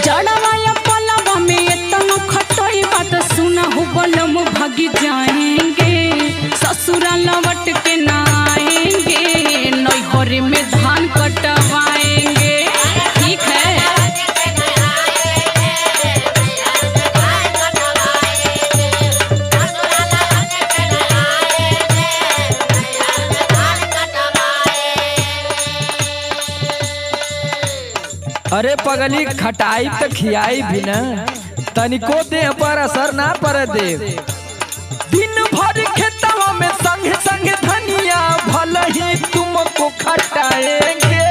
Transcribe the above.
जड़वाया पलवा में इतना खटोई बात सुना हो बलम भागी जाएंगे ससुरा लौट के ना आएंगे नैहर में धान कटवाएंगे। ठीक है अरे पगली खटाई तो खियाई भी ना तनिको देह पर असर ना पर दे। दिन भर खेतवा में संग संग धनिया भले ही तुमको खटाएंगे